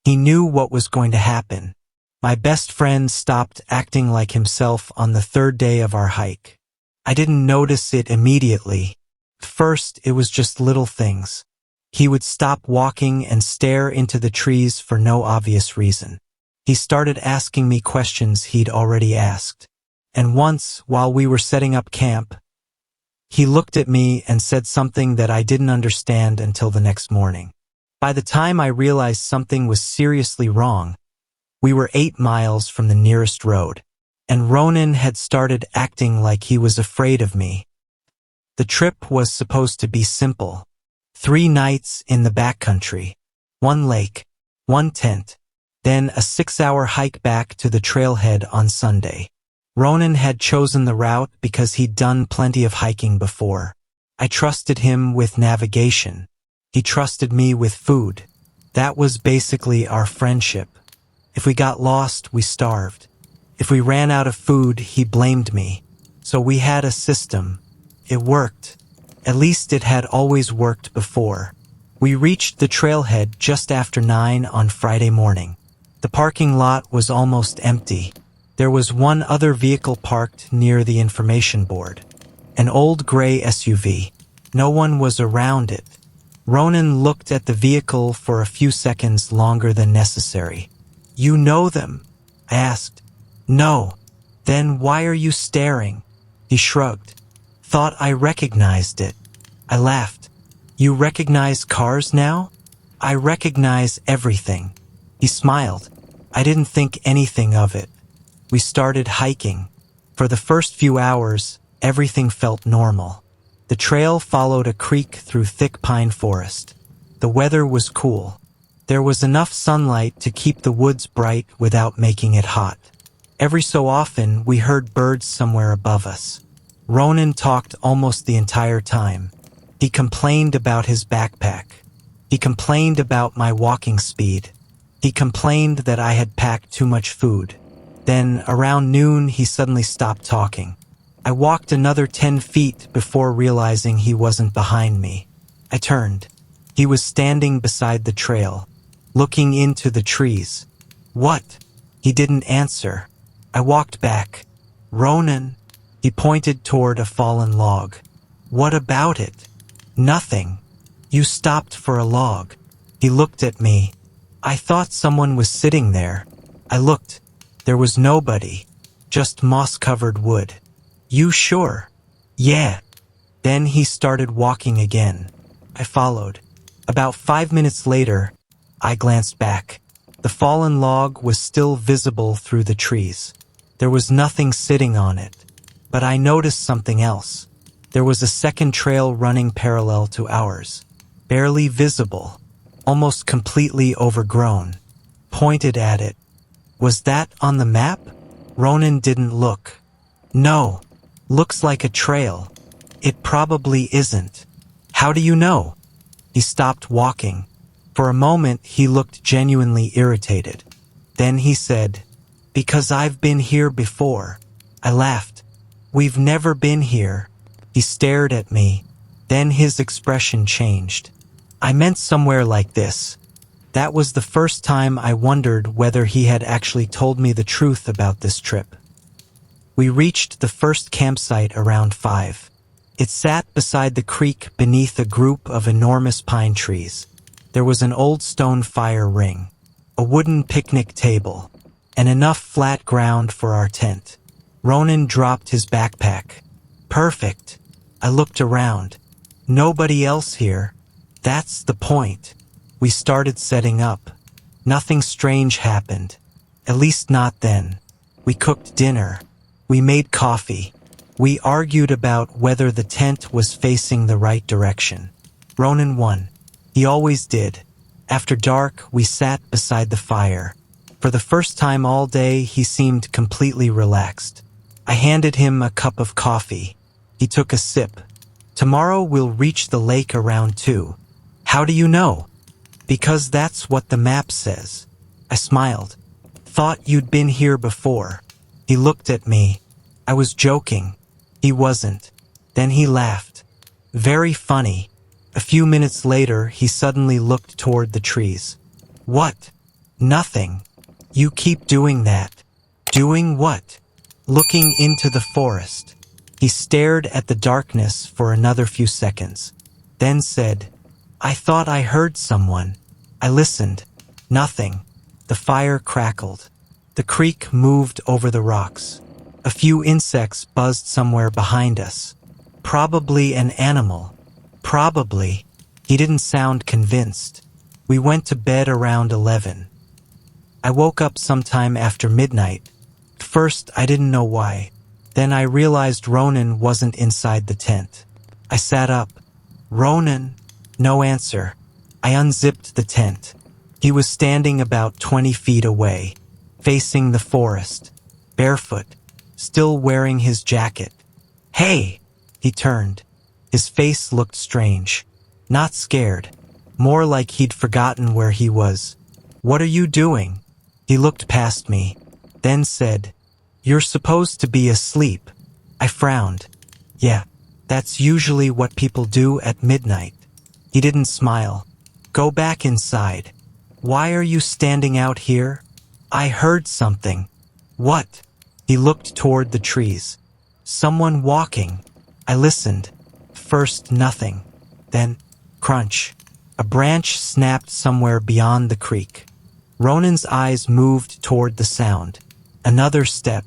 He knew what was going to happen. My best friend stopped acting like himself on the third day of our hike. I didn't notice it immediately. First, it was just little things. He would stop walking and stare into the trees for no obvious reason. He started asking me questions he'd already asked. And once, while we were setting up camp, he looked at me and said something that I didn't understand until the next morning. By the time I realized something was seriously wrong, we were 8 miles from the nearest road, and Ronan had started acting like he was afraid of me. The trip was supposed to be simple. 3 nights in the backcountry, 1 lake, 1 tent, then a 6-hour hike back to the trailhead on Sunday. Ronan had chosen the route because he'd done plenty of hiking before. I trusted him with navigation. He trusted me with food. That was basically our friendship. If we got lost, we starved. If we ran out of food, he blamed me. So we had a system. It worked. At least it had always worked before. We reached the trailhead just after 9 on Friday morning. The parking lot was almost empty. There was one other vehicle parked near the information board. An old gray SUV. No one was around it. Ronan looked at the vehicle for a few seconds longer than necessary. "You know them?" I asked. "No." "Then why are you staring?" He shrugged. "Thought I recognized it." I laughed. "You recognize cars now?" "I recognize everything." He smiled. I didn't think anything of it. We started hiking. For the first few hours, everything felt normal. The trail followed a creek through thick pine forest. The weather was cool. There was enough sunlight to keep the woods bright without making it hot. Every so often, we heard birds somewhere above us. Ronan talked almost the entire time. He complained about his backpack. He complained about my walking speed. He complained that I had packed too much food. Then, around noon, he suddenly stopped talking. I walked another 10 feet before realizing he wasn't behind me. I turned. He was standing beside the trail, looking into the trees. "What?" He didn't answer. I walked back. "Ronan." He pointed toward a fallen log. "What about it?" "Nothing. You stopped for a log." He looked at me. I thought someone was sitting there. I looked. There was nobody, just moss-covered wood. "You sure?" "Yeah." Then he started walking again. I followed. About 5 minutes later, I glanced back. The fallen log was still visible through the trees. There was nothing sitting on it. But I noticed something else. There was a second trail running parallel to ours. Barely visible, almost completely overgrown. Pointed at it. "Was that on the map?" Ronan didn't look. "No. Looks like a trail." "It probably isn't." "How do you know?" He stopped walking. For a moment, he looked genuinely irritated. Then he said, "Because I've been here before." I laughed. "We've never been here." He stared at me. Then his expression changed. "I meant somewhere like this." That was the first time I wondered whether he had actually told me the truth about this trip. We reached the first campsite around 5. It sat beside the creek beneath a group of enormous pine trees. There was an old stone fire ring, a wooden picnic table, and enough flat ground for our tent. Ronan dropped his backpack. "Perfect." I looked around. Nobody else here. That's the point. We started setting up. Nothing strange happened. At least not then. We cooked dinner. We made coffee. We argued about whether the tent was facing the right direction. Ronan won. He always did. After dark, we sat beside the fire. For the first time all day, he seemed completely relaxed. I handed him a cup of coffee. He took a sip. "Tomorrow we'll reach the lake around 2. "How do you know?" "Because that's what the map says." I smiled. "Thought you'd been here before." He looked at me. I was joking. He wasn't. Then he laughed. Very funny. A few minutes later, he suddenly looked toward the trees. "What?" Nothing. You keep doing that. Doing what? Looking into the forest. He stared at the darkness for another few seconds, then said, I thought I heard someone. I listened. Nothing. The fire crackled. The creek moved over the rocks. A few insects buzzed somewhere behind us. Probably an animal. Probably. He didn't sound convinced. We went to bed around 11. I woke up sometime after midnight. First, I didn't know why. Then I realized Ronan wasn't inside the tent. I sat up. Ronan? No answer. I unzipped the tent. He was standing about 20 feet away, facing the forest, barefoot, still wearing his jacket. Hey! He turned. His face looked strange. Not scared. More like he'd forgotten where he was. What are you doing? He looked past me, then said, You're supposed to be asleep. I frowned. Yeah, that's usually what people do at midnight. He didn't smile. Go back inside. Why are you standing out here? I heard something. What? He looked toward the trees. Someone walking. I listened. First nothing. Then, crunch. A branch snapped somewhere beyond the creek. Ronan's eyes moved toward the sound. Another step.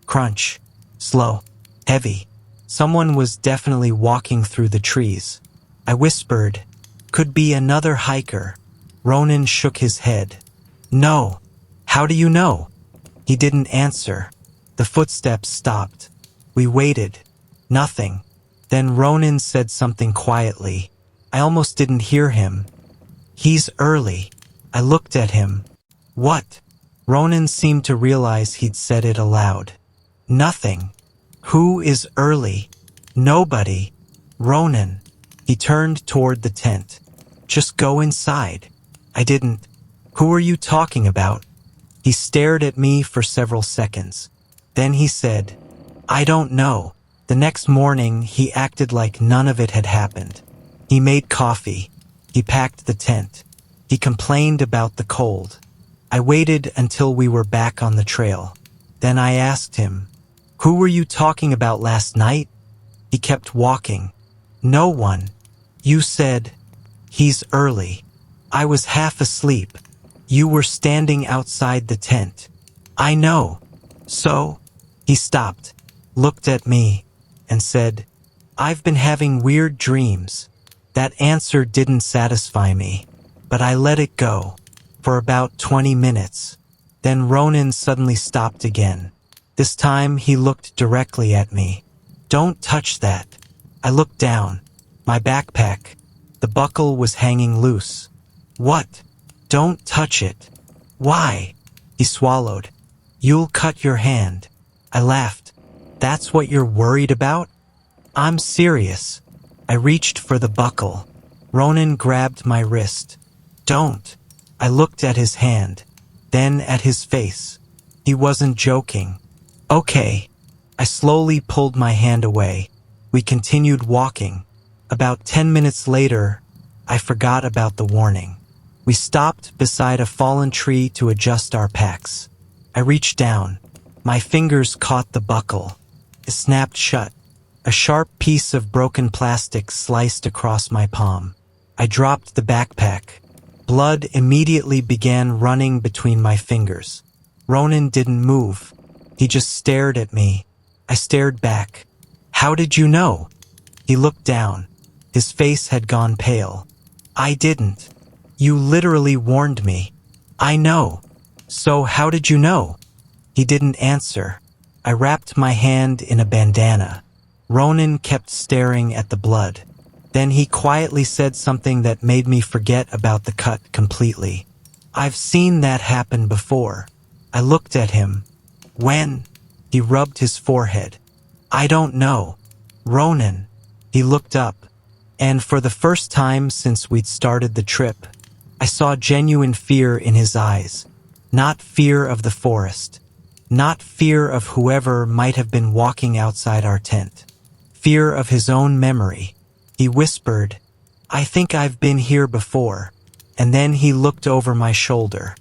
Crunch. Slow. Heavy. Someone was definitely walking through the trees. I whispered, Could be another hiker. Ronan shook his head. No. How do you know? He didn't answer. The footsteps stopped. We waited. Nothing. Then Ronan said something quietly. I almost didn't hear him. He's early. I looked at him. What? Ronan seemed to realize he'd said it aloud. Nothing. Who is early? Nobody. Ronan. He turned toward the tent. Just go inside. I didn't. Who are you talking about? He stared at me for several seconds. Then he said, I don't know. The next morning, he acted like none of it had happened. He made coffee. He packed the tent. He complained about the cold. I waited until we were back on the trail. Then I asked him, Who were you talking about last night? He kept walking. No one. You said, He's early. I was half asleep. You were standing outside the tent. I know. So? He stopped, looked at me, and said, I've been having weird dreams. That answer didn't satisfy me, but I let it go. For about 20 minutes. Then Ronan suddenly stopped again. This time he looked directly at me. Don't touch that. I looked down. My backpack. The buckle was hanging loose. What? Don't touch it. Why? He swallowed. You'll cut your hand. I laughed. That's what you're worried about? I'm serious. I reached for the buckle. Ronan grabbed my wrist. Don't. I looked at his hand, then at his face. He wasn't joking. Okay. I slowly pulled my hand away. We continued walking. About 10 minutes later, I forgot about the warning. We stopped beside a fallen tree to adjust our packs. I reached down. My fingers caught the buckle. It snapped shut. A sharp piece of broken plastic sliced across my palm. I dropped the backpack. Blood immediately began running between my fingers. Ronan didn't move. He just stared at me. I stared back. How did you know? He looked down. His face had gone pale. I didn't. You literally warned me. I know. So how did you know? He didn't answer. I wrapped my hand in a bandana. Ronan kept staring at the blood. Then he quietly said something that made me forget about the cut completely. I've seen that happen before. I looked at him. When? He rubbed his forehead. I don't know. Ronan. He looked up. And for the first time since we'd started the trip, I saw genuine fear in his eyes. Not fear of the forest. Not fear of whoever might have been walking outside our tent. Fear of his own memory. He whispered, I think I've been here before. And then he looked over my shoulder.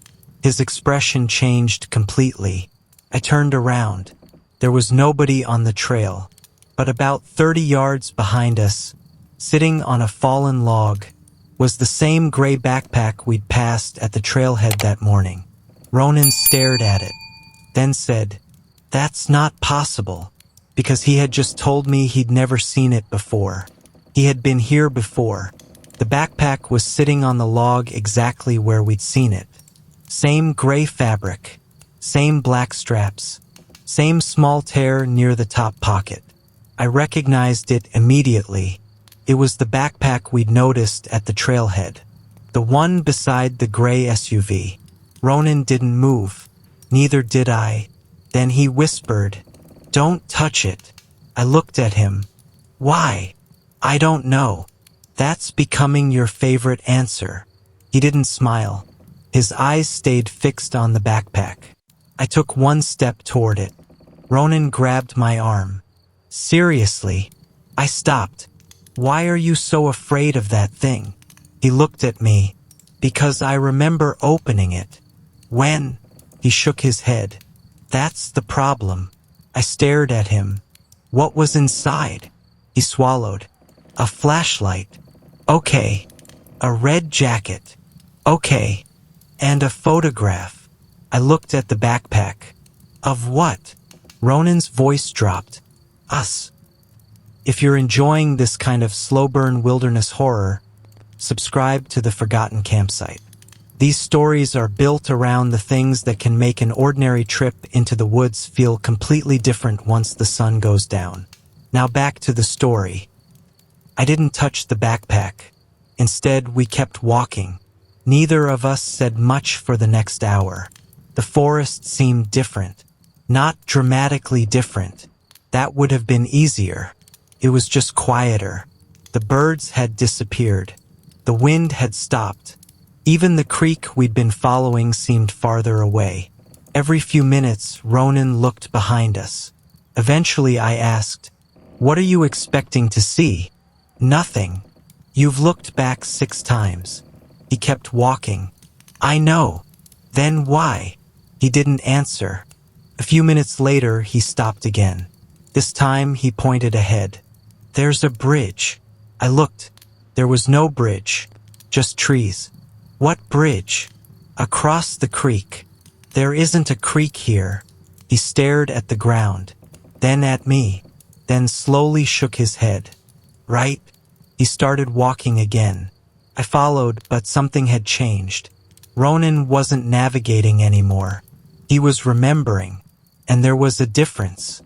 His expression changed completely. I turned around. There was nobody on the trail, but about 30 yards behind us, sitting on a fallen log, was the same gray backpack we'd passed at the trailhead that morning. Ronan stared at it, then said, "That's not possible," because he had just told me he'd never seen it before. He had been here before. The backpack was sitting on the log exactly where we'd seen it. Same gray fabric, same black straps, same small tear near the top pocket. I recognized it immediately. It was the backpack we'd noticed at the trailhead, the one beside the gray SUV. Ronan didn't move. Neither did I. Then he whispered, "Don't touch it." I looked at him. "Why?" "I don't know." "That's becoming your favorite answer." He didn't smile. His eyes stayed fixed on the backpack. I took one step toward it. Ronan grabbed my arm. "Seriously?" I stopped. "Why are you so afraid of that thing?" He looked at me. "Because I remember opening it." "When?" He shook his head. "That's the problem." I stared at him. "What was inside?" He swallowed. "A flashlight." "Okay." "A red jacket." "Okay." "And a photograph." I looked at the backpack. "Of what?" Ronan's voice dropped. "Us." If you're enjoying this kind of slow-burn wilderness horror, subscribe to The Forgotten Campsite. These stories are built around the things that can make an ordinary trip into the woods feel completely different once the sun goes down. Now back to the story. I didn't touch the backpack. Instead, we kept walking. Neither of us said much for the next hour. The forest seemed different. Not dramatically different. That would have been easier. It was just quieter. The birds had disappeared. The wind had stopped. Even the creek we'd been following seemed farther away. Every few minutes, Ronan looked behind us. Eventually I asked, "What are you expecting to see?" "Nothing." "You've looked back 6 times. He kept walking. "I know." "Then why?" He didn't answer. A few minutes later, he stopped again. This time, he pointed ahead. "There's a bridge." I looked. There was no bridge, just trees. "What bridge?" "Across the creek." "There isn't a creek here." He stared at the ground, then at me, then slowly shook his head. "Right?" He started walking again. I followed, but something had changed. Ronan wasn't navigating anymore. He was remembering, and there was a difference.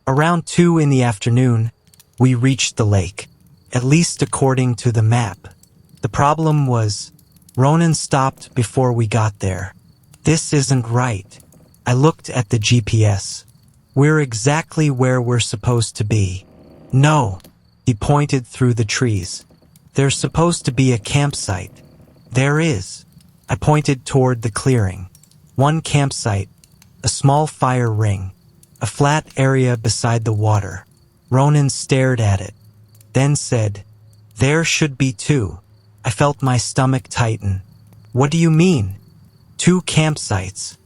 Around 2 in the afternoon, we reached the lake, at least according to the map. The problem was, Ronan stopped before we got there. "This isn't right." I looked at the GPS. "We're exactly where we're supposed to be." "No." He pointed through the trees. "There's supposed to be a campsite." "There is." I pointed toward the clearing. One campsite, a small fire ring, a flat area beside the water. Ronan stared at it, then said, "There should be 2. I felt my stomach tighten. "What do you mean?" "2 campsites."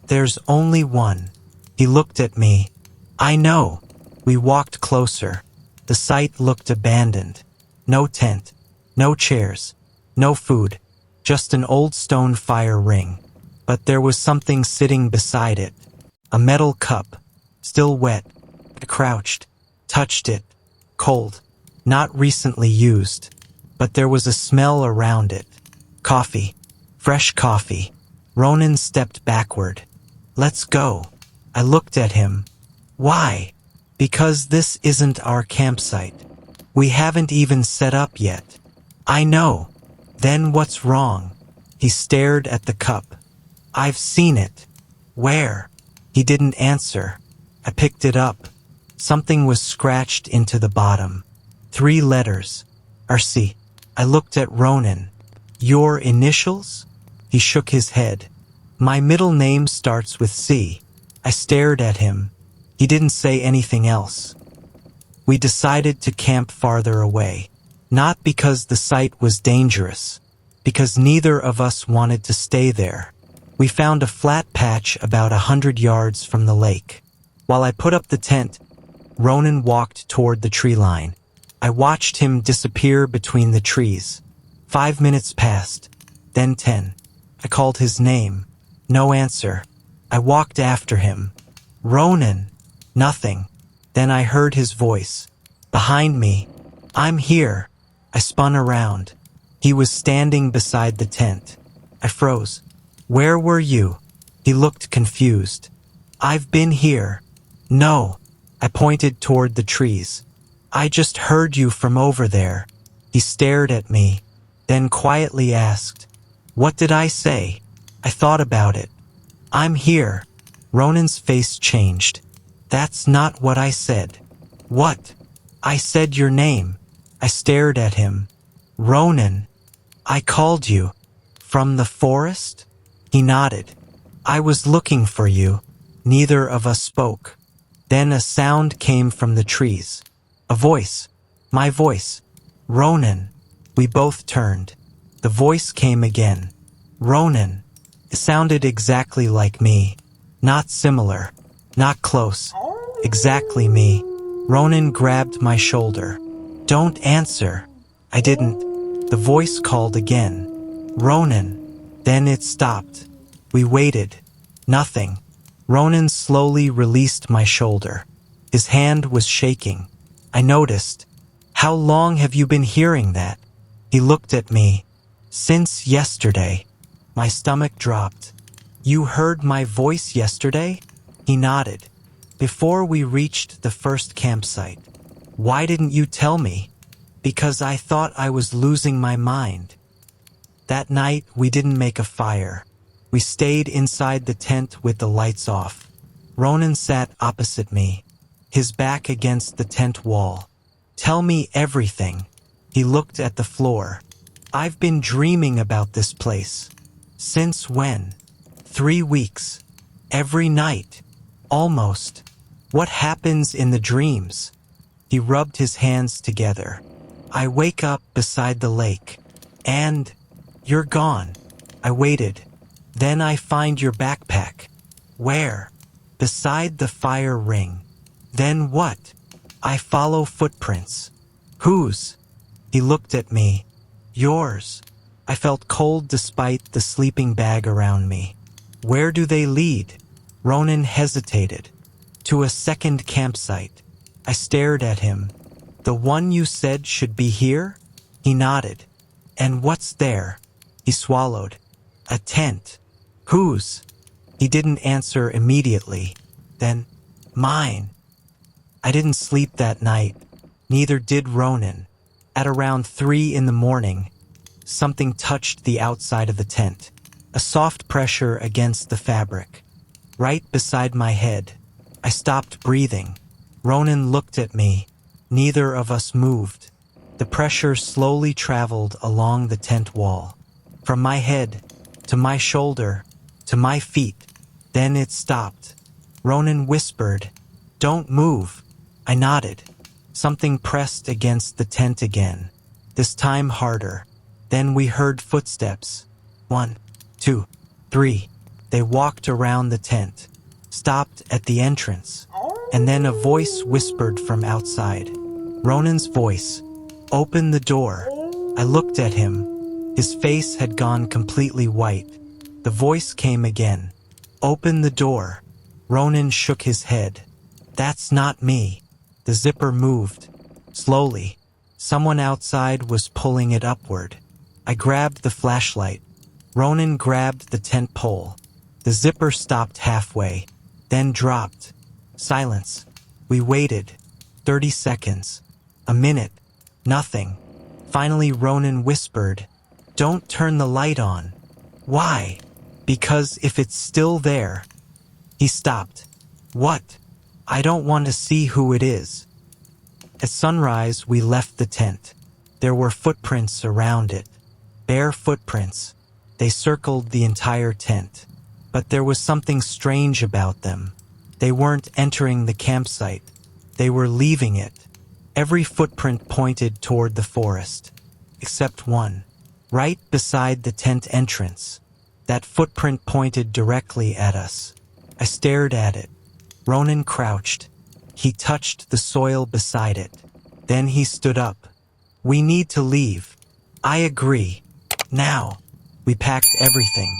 "There's only one." He looked at me. "I know." We walked closer. The site looked abandoned. No tent, no chairs, no food, just an old stone fire ring. But there was something sitting beside it. A metal cup, still wet. I crouched, touched it. Cold, not recently used. But there was a smell around it. Coffee, fresh coffee. Ronan stepped backward. "Let's go." I looked at him. "Why?" "Because this isn't our campsite. We haven't even set up yet." "I know." "Then what's wrong?" He stared at the cup. "I've seen it." "Where?" He didn't answer. I picked it up. Something was scratched into the bottom. 3 letters. RC. I looked at Ronan. "Your initials?" He shook his head. "My middle name starts with C." I stared at him. He didn't say anything else. We decided to camp farther away. Not because the site was dangerous, because neither of us wanted to stay there. We found a flat patch about 100 yards from the lake. While I put up the tent, Ronan walked toward the tree line. I watched him disappear between the trees. 5 minutes passed, then 10. I called his name. No answer. I walked after him. Ronan. Nothing. Then I heard his voice. Behind me. I'm here. I spun around. He was standing beside the tent. I froze. Where were you? He looked confused. I've been here. No. I pointed toward the trees. I just heard you from over there. He stared at me, then quietly asked, "What did I say?" I thought about it. "I'm here." Ronan's face changed. "That's not what I said." "What?" "I said your name." I stared at him. "Ronan." "I called you." "From the forest?" He nodded. "I was looking for you." Neither of us spoke. Then a sound came from the trees. A voice. My voice. "Ronan." We both turned. The voice came again. "Ronan." It sounded exactly like me. Not similar. Not close. Exactly me. Ronan grabbed my shoulder. "Don't answer." I didn't. The voice called again. "Ronan." Then it stopped. We waited. Nothing. Ronan slowly released my shoulder. His hand was shaking. I noticed. "How long have you been hearing that?" He looked at me. "Since yesterday." My stomach dropped. "You heard my voice yesterday?" He nodded. "Before we reached the first campsite." "Why didn't you tell me?" "Because I thought I was losing my mind." That night, we didn't make a fire. We stayed inside the tent with the lights off. Ronan sat opposite me, his back against the tent wall. "Tell me everything." He looked at the floor. "I've been dreaming about this place." "Since when?" 3 weeks. Every night. Almost. "What happens in the dreams?" He rubbed his hands together. "I wake up beside the lake. And you're gone." I waited. "Then I find your backpack." "Where?" "Beside the fire ring." "Then what?" "I follow footprints." "Whose?" He looked at me. "Yours." I felt cold despite the sleeping bag around me. "Where do they lead?" Ronan hesitated. "To a second campsite." I stared at him. "The one you said should be here?" He nodded. "And what's there?" He swallowed. "A tent." "Whose?" He didn't answer immediately. Then, "Mine." I didn't sleep that night. Neither did Ronan. At around 3 in the morning, something touched the outside of the tent. A soft pressure against the fabric. Right beside my head. I stopped breathing. Ronan looked at me. Neither of us moved. The pressure slowly traveled along the tent wall. From my head, to my shoulder, to my feet. Then it stopped. Ronan whispered, "Don't move." I nodded. Something pressed against the tent again. This time harder. Then we heard footsteps. 1, 2, 3. They walked around the tent. Stopped at the entrance. And then a voice whispered from outside. Ronan's voice. "Open the door." I looked at him. His face had gone completely white. The voice came again. "Open the door." Ronan shook his head. "That's not me." The zipper moved. Slowly. Someone outside was pulling it upward. I grabbed the flashlight. Ronan grabbed the tent pole. The zipper stopped halfway, then dropped. Silence. We waited. 30 seconds. A minute. Nothing. Finally Ronan whispered, "Don't turn the light on." "Why?" "Because if it's still there." He stopped. "What?" "I don't want to see who it is." At sunrise, we left the tent. There were footprints around it. Bare footprints. They circled the entire tent. But there was something strange about them. They weren't entering the campsite. They were leaving it. Every footprint pointed toward the forest. Except one. Right beside the tent entrance. That footprint pointed directly at us. I stared at it. Ronan crouched. He touched the soil beside it. Then he stood up. We need to leave. I agree. Now. We packed everything.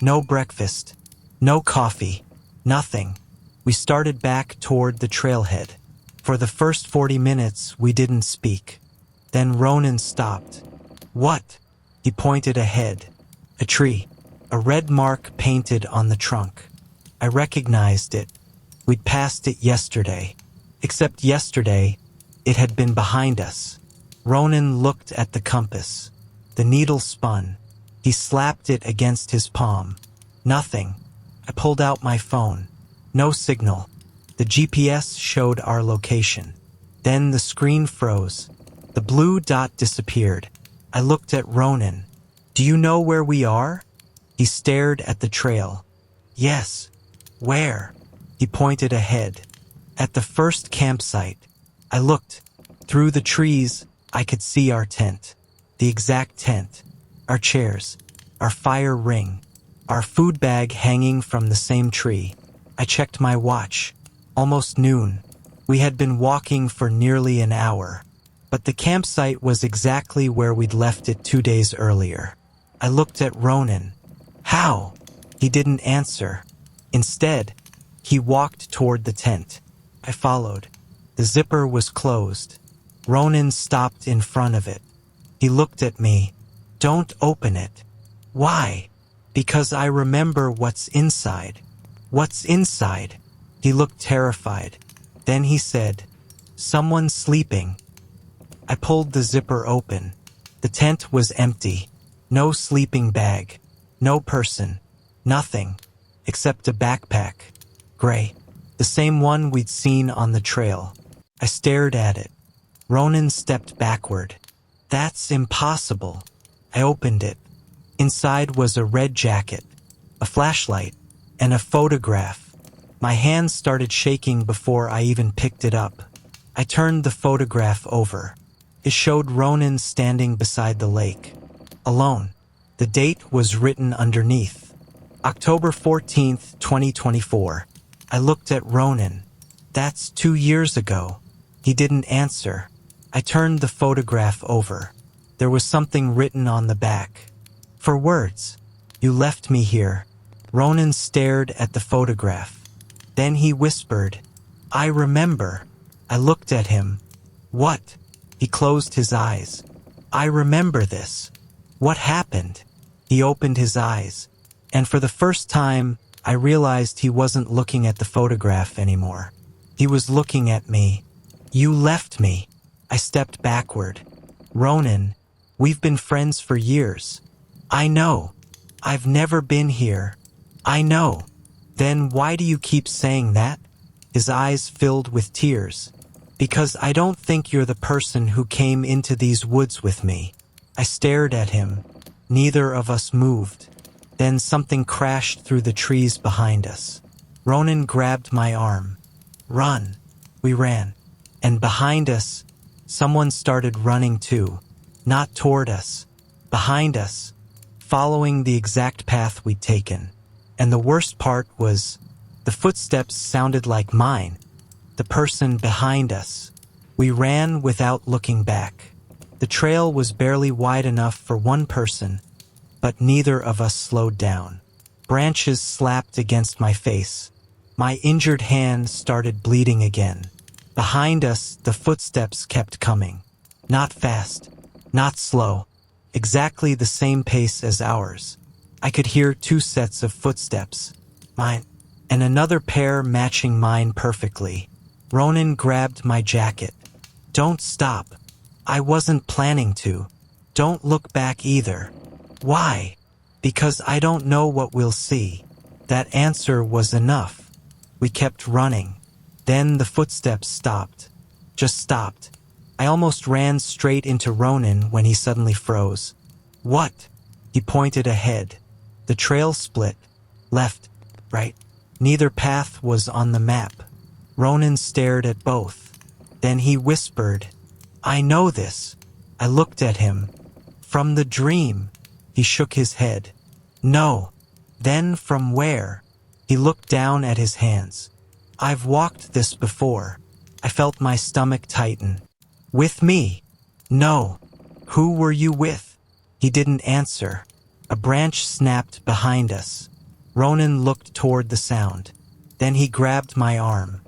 No breakfast. No coffee. Nothing. We started back toward the trailhead. For the first 40 minutes, we didn't speak. Then Ronan stopped. What? He pointed ahead. A tree. A red mark painted on the trunk. I recognized it. We'd passed it yesterday. Except yesterday, it had been behind us. Ronan looked at the compass. The needle spun. He slapped it against his palm. Nothing. I pulled out my phone. No signal. The GPS showed our location. Then the screen froze. The blue dot disappeared. I looked at Ronan. Do you know where we are? He stared at the trail. Yes. Where? He pointed ahead. At the first campsite. I looked. Through the trees, I could see our tent. The exact tent. Our chairs. Our fire ring. Our food bag hanging from the same tree. I checked my watch. Almost noon. We had been walking for nearly an hour. But the campsite was exactly where we'd left it 2 days earlier. I looked at Ronan. How? He didn't answer. Instead, he walked toward the tent. I followed. The zipper was closed. Ronan stopped in front of it. He looked at me. Don't open it. Why? Because I remember what's inside. What's inside? He looked terrified. Then he said, Someone's sleeping. I pulled the zipper open. The tent was empty. No sleeping bag. No person. Nothing. Except a backpack. Gray. The same one we'd seen on the trail. I stared at it. Ronan stepped backward. That's impossible. I opened it. Inside was a red jacket, a flashlight, and a photograph. My hands started shaking before I even picked it up. I turned the photograph over. It showed Ronan standing beside the lake, alone. The date was written underneath. October 14th, 2024. I looked at Ronan. That's 2 years ago. He didn't answer. I turned the photograph over. There was something written on the back. For words. You left me here. Ronan stared at the photograph. Then he whispered, I remember. I looked at him. What? He closed his eyes. I remember this. What happened? He opened his eyes. And for the first time, I realized he wasn't looking at the photograph anymore. He was looking at me. You left me. I stepped backward. Ronan, we've been friends for years. I know. I've never been here. I know. Then why do you keep saying that? His eyes filled with tears. Because I don't think you're the person who came into these woods with me. I stared at him. Neither of us moved. Then something crashed through the trees behind us. Ronan grabbed my arm. Run. We ran. And behind us, someone started running too. Not toward us. Behind us. Following the exact path we'd taken. And the worst part was, the footsteps sounded like mine. The person behind us. We ran without looking back. The trail was barely wide enough for one person, but neither of us slowed down. Branches slapped against my face. My injured hand started bleeding again. Behind us, the footsteps kept coming. Not fast, not slow. Exactly the same pace as ours. I could hear 2 sets of footsteps. Mine, and another pair matching mine perfectly. Ronan grabbed my jacket. Don't stop. I wasn't planning to. Don't look back either. Why? Because I don't know what we'll see. That answer was enough. We kept running. Then the footsteps stopped. Just stopped. I almost ran straight into Ronan when he suddenly froze. What? He pointed ahead. The trail split. Left, right. Neither path was on the map. Ronan stared at both. Then he whispered, I know this. I looked at him. From the dream. He shook his head. No, Then from where? He looked down at his hands. I've walked this before. I felt my stomach tighten. With me? No. Who were you with? He didn't answer. A branch snapped behind us. Ronan looked toward the sound. Then he grabbed my arm.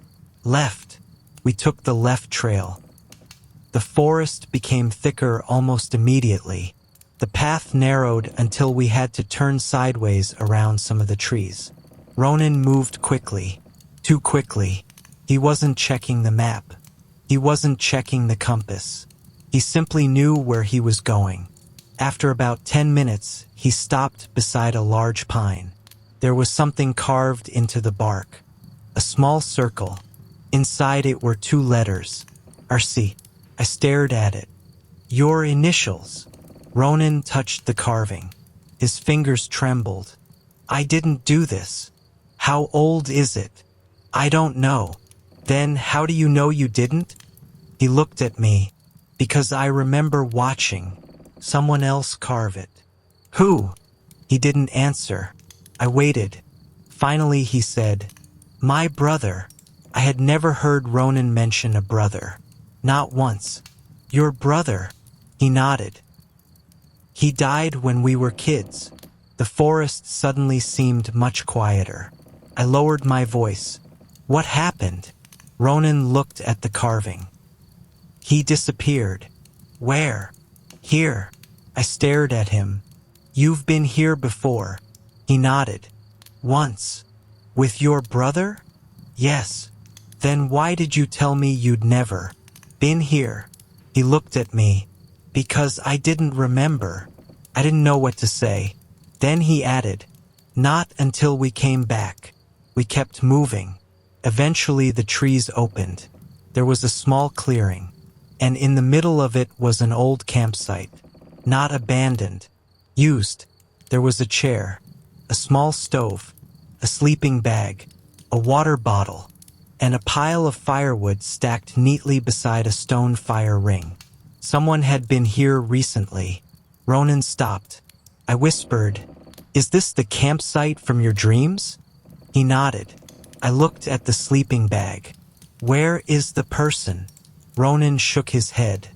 Left. We took the left trail. The forest became thicker almost immediately. The path narrowed until we had to turn sideways around some of the trees. Ronan moved quickly. Too quickly. He wasn't checking the map. He wasn't checking the compass. He simply knew where he was going. After about 10 minutes, he stopped beside a large pine. There was something carved into the bark. A small circle. Inside it were 2 letters. RC. I stared at it. Your initials. Ronan touched the carving. His fingers trembled. I didn't do this. How old is it? I don't know. Then how do you know you didn't? He looked at me. Because I remember watching someone else carve it. Who? He didn't answer. I waited. Finally he said, my brother. I had never heard Ronan mention a brother. Not once. Your brother. He nodded. He died when we were kids. The forest suddenly seemed much quieter. I lowered my voice. What happened? Ronan looked at the carving. He disappeared. Where? Here. I stared at him. You've been here before. He nodded. Once. With your brother? Yes. Then why did you tell me you'd never been here? He looked at me. Because I didn't remember. I didn't know what to say. Then he added, not until we came back. We kept moving. Eventually the trees opened. There was a small clearing, and in the middle of it was an old campsite. Not abandoned. Used. There was a chair, a small stove, a sleeping bag, a water bottle, and a pile of firewood stacked neatly beside a stone fire ring. Someone had been here recently. Ronan stopped. I whispered, is this the campsite from your dreams? He nodded. I looked at the sleeping bag. Where is the person? Ronan shook his head.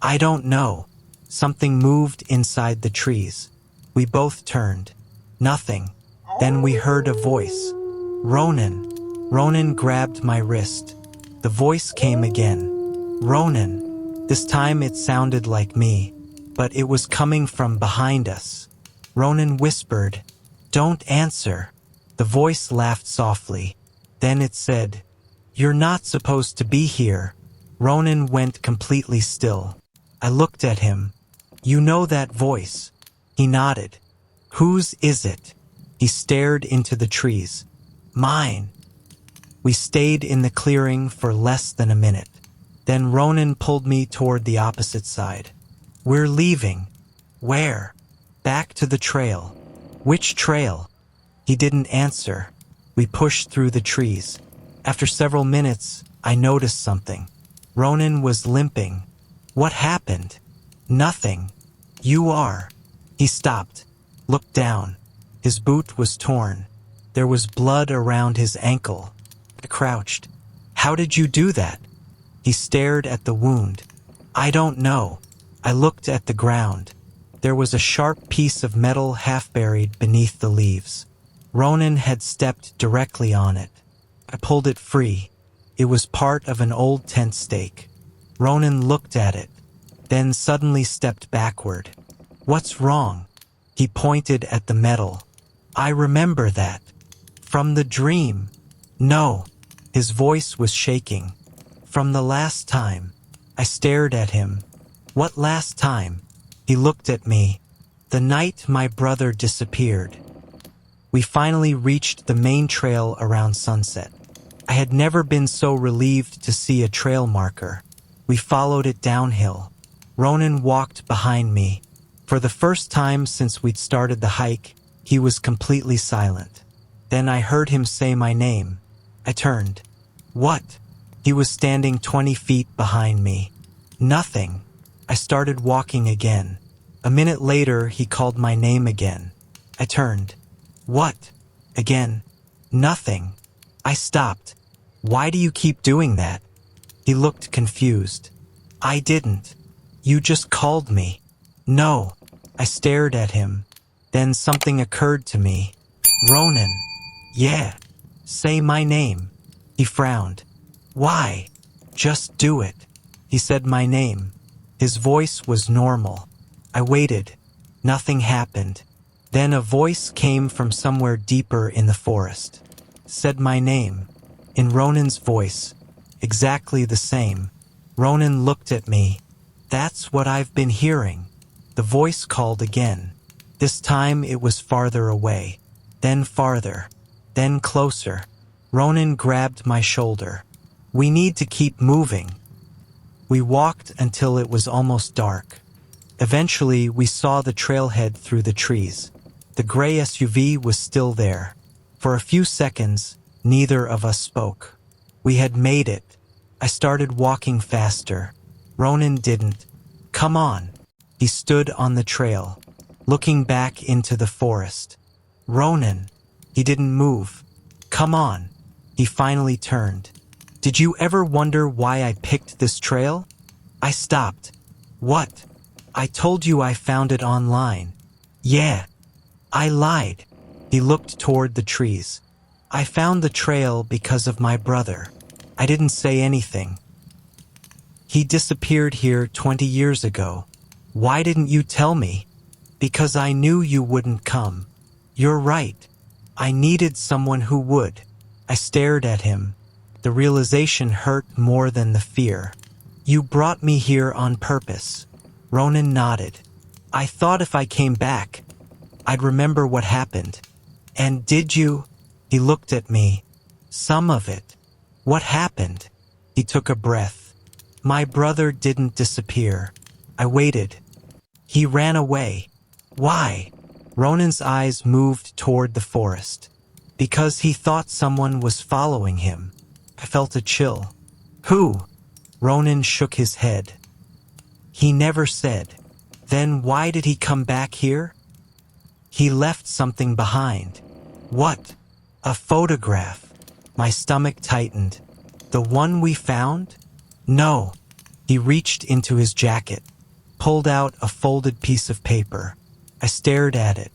I don't know. Something moved inside the trees. We both turned. Nothing. Then we heard a voice. Ronan. Ronan grabbed my wrist. The voice came again. Ronan. This time it sounded like me, but it was coming from behind us. Ronan whispered, don't answer. The voice laughed softly. Then it said, you're not supposed to be here. Ronan went completely still. I looked at him. You know that voice? He nodded. Whose is it? He stared into the trees. Mine. We stayed in the clearing for less than a minute. Then Ronan pulled me toward the opposite side. We're leaving. Where? Back to the trail. Which trail? He didn't answer. We pushed through the trees. After several minutes, I noticed something. Ronan was limping. What happened? Nothing. You are. He stopped, looked down. His boot was torn. There was blood around his ankle. I crouched. How did you do that? He stared at the wound. I don't know. I looked at the ground. There was a sharp piece of metal half buried beneath the leaves. Ronan had stepped directly on it. I pulled it free. It was part of an old tent stake. Ronan looked at it, then suddenly stepped backward. What's wrong? He pointed at the metal. I remember that. From the dream. No. His voice was shaking. From the last time. I stared at him. What last time? He looked at me. The night my brother disappeared. We finally reached the main trail around sunset. I had never been so relieved to see a trail marker. We followed it downhill. Ronan walked behind me. For the first time since we'd started the hike, he was completely silent. Then I heard him say my name. I turned. What? He was standing 20 feet behind me. Nothing. I started walking again. A minute later, he called my name again. I turned. What? Again? Nothing. I stopped. Why do you keep doing that? He looked confused. I didn't. You just called me. No. I stared at him. Then something occurred to me. Ronan. Yeah. Say my name. He frowned. Why? Just do it. He said my name. His voice was normal. I waited. Nothing happened. Then a voice came from somewhere deeper in the forest. Said my name. In Ronan's voice. Exactly the same. Ronan looked at me. That's what I've been hearing. The voice called again. This time it was farther away. Then farther. Then closer. Ronan grabbed my shoulder. We need to keep moving. We walked until it was almost dark. Eventually, we saw the trailhead through the trees. The gray SUV was still there. For a few seconds, neither of us spoke. We had made it. I started walking faster. Ronan didn't. Come on. He stood on the trail, looking back into the forest. Ronan. He didn't move. Come on. He finally turned. Did you ever wonder why I picked this trail? I stopped. What? I told you I found it online. Yeah. I lied. He looked toward the trees. I found the trail because of my brother. I didn't say anything. He disappeared here 20 years ago. Why didn't you tell me? Because I knew you wouldn't come. You're right. I needed someone who would. I stared at him. The realization hurt more than the fear. You brought me here on purpose. Ronan nodded. I thought if I came back, I'd remember what happened. And did you? He looked at me. Some of it. What happened? He took a breath. My brother didn't disappear. I waited. He ran away. Why? Ronan's eyes moved toward the forest. Because he thought someone was following him. I felt a chill. Who? Ronan shook his head. He never said. Then why did he come back here? He left something behind. What? A photograph. My stomach tightened. The one we found? No. He reached into his jacket, pulled out a folded piece of paper. I stared at it.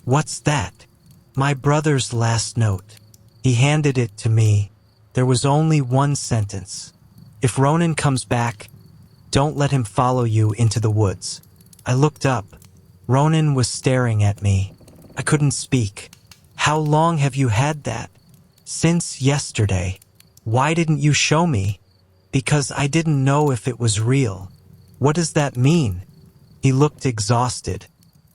What's that? My brother's last note. He handed it to me. There was only one sentence. If Ronan comes back, don't let him follow you into the woods. I looked up. Ronan was staring at me. I couldn't speak. How long have you had that? Since yesterday. Why didn't you show me? Because I didn't know if it was real. What does that mean? He looked exhausted.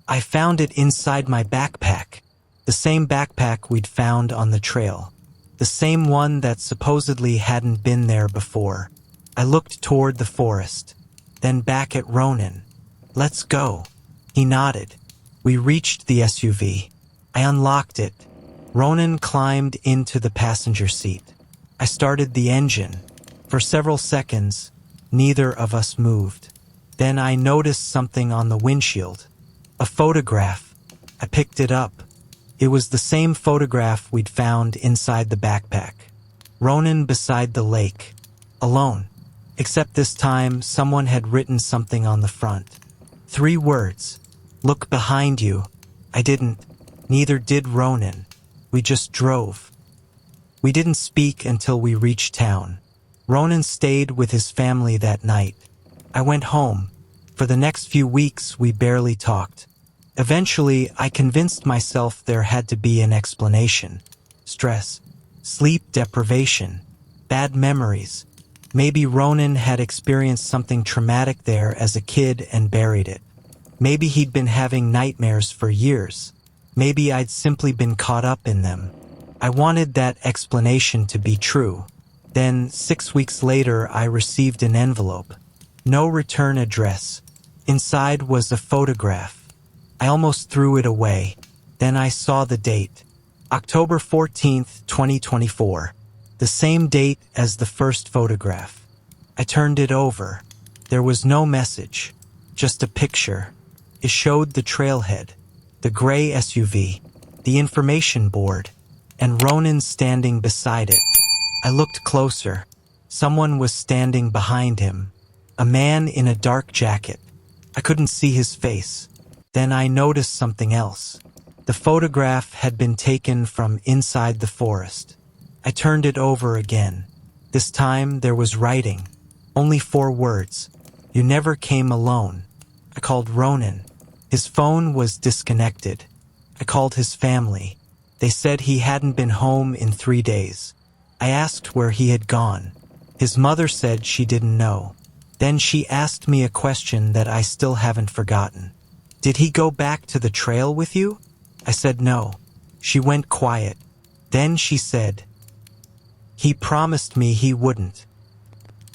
I found it inside my backpack. The same backpack we'd found on the trail. The same one that supposedly hadn't been there before. I looked toward the forest, then back at Ronan. Let's go. He nodded. We reached the SUV. I unlocked it. Ronan climbed into the passenger seat. I started the engine. For several seconds, neither of us moved. Then I noticed something on the windshield. A photograph. I picked it up. It was the same photograph we'd found inside the backpack. Ronan beside the lake. Alone. Except this time, someone had written something on the front. 3 words. Look behind you. I didn't. Neither did Ronan. We just drove. We didn't speak until we reached town. Ronan stayed with his family that night. I went home. For the next few weeks, we barely talked. Eventually, I convinced myself there had to be an explanation. Stress, sleep deprivation, bad memories. Maybe Ronan had experienced something traumatic there as a kid and buried it. Maybe he'd been having nightmares for years. Maybe I'd simply been caught up in them. I wanted that explanation to be true. Then, 6 weeks later, I received an envelope. No return address. Inside was a photograph. I almost threw it away. Then I saw the date. October 14th, 2024. The same date as the first photograph. I turned it over. There was no message. Just a picture. It showed the trailhead. The gray SUV. the information board, and Ronan standing beside it. I looked closer. Someone was standing behind him, a man in a dark jacket. I couldn't see his face. Then I noticed something else. The photograph had been taken from inside the forest. I turned it over again. This time there was writing. Only 4 words. You never came alone. I called Ronan. His phone was disconnected. I called his family. They said he hadn't been home in 3 days. I asked where he had gone. His mother said she didn't know. Then she asked me a question that I still haven't forgotten. Did he go back to the trail with you? I said no. She went quiet. Then she said, he promised me he wouldn't.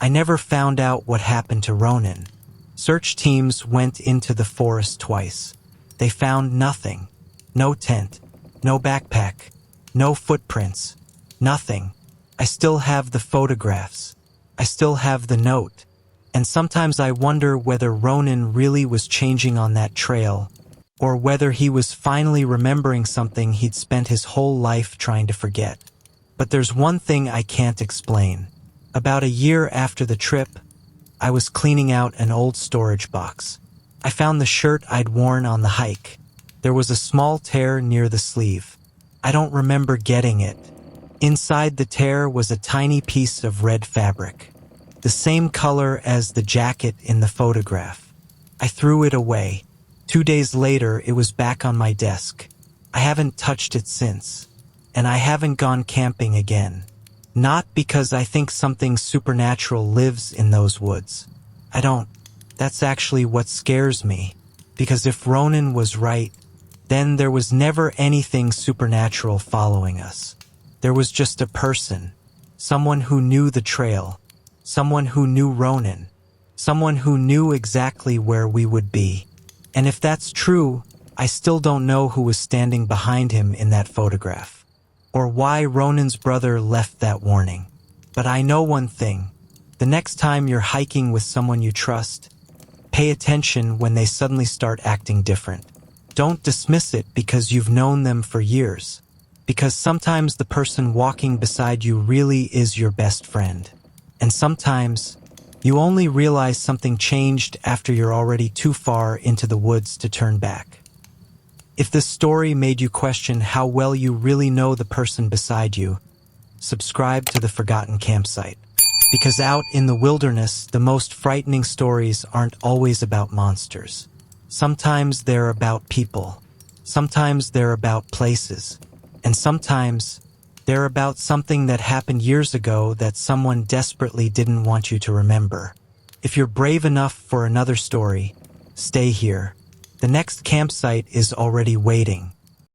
I never found out what happened to Ronan. Search teams went into the forest twice. They found nothing. No tent, no backpack, no footprints, nothing. I still have the photographs. I still have the note. And sometimes I wonder whether Ronan really was changing on that trail, or whether he was finally remembering something he'd spent his whole life trying to forget. But there's one thing I can't explain. About a year after the trip, I was cleaning out an old storage box. I found the shirt I'd worn on the hike. There was a small tear near the sleeve. I don't remember getting it. Inside the tear was a tiny piece of red fabric, the same color as the jacket in the photograph. I threw it away. 2 days later, it was back on my desk. I haven't touched it since, and I haven't gone camping again. Not because I think something supernatural lives in those woods. I don't. That's actually what scares me, because if Ronan was right, then there was never anything supernatural following us. There was just a person, someone who knew the trail, someone who knew Ronan, someone who knew exactly where we would be. And if that's true, I still don't know who was standing behind him in that photograph, or why Ronan's brother left that warning. But I know one thing. The next time you're hiking with someone you trust, pay attention when they suddenly start acting different. Don't dismiss it because you've known them for years, because sometimes the person walking beside you really is your best friend. And sometimes you only realize something changed after you're already too far into the woods to turn back. If this story made you question how well you really know the person beside you, subscribe to the Forgotten Campsite. Because out in the wilderness, the most frightening stories aren't always about monsters. Sometimes they're about people. Sometimes they're about places. And sometimes they're about something that happened years ago that someone desperately didn't want you to remember. If you're brave enough for another story, stay here. The next campsite is already waiting.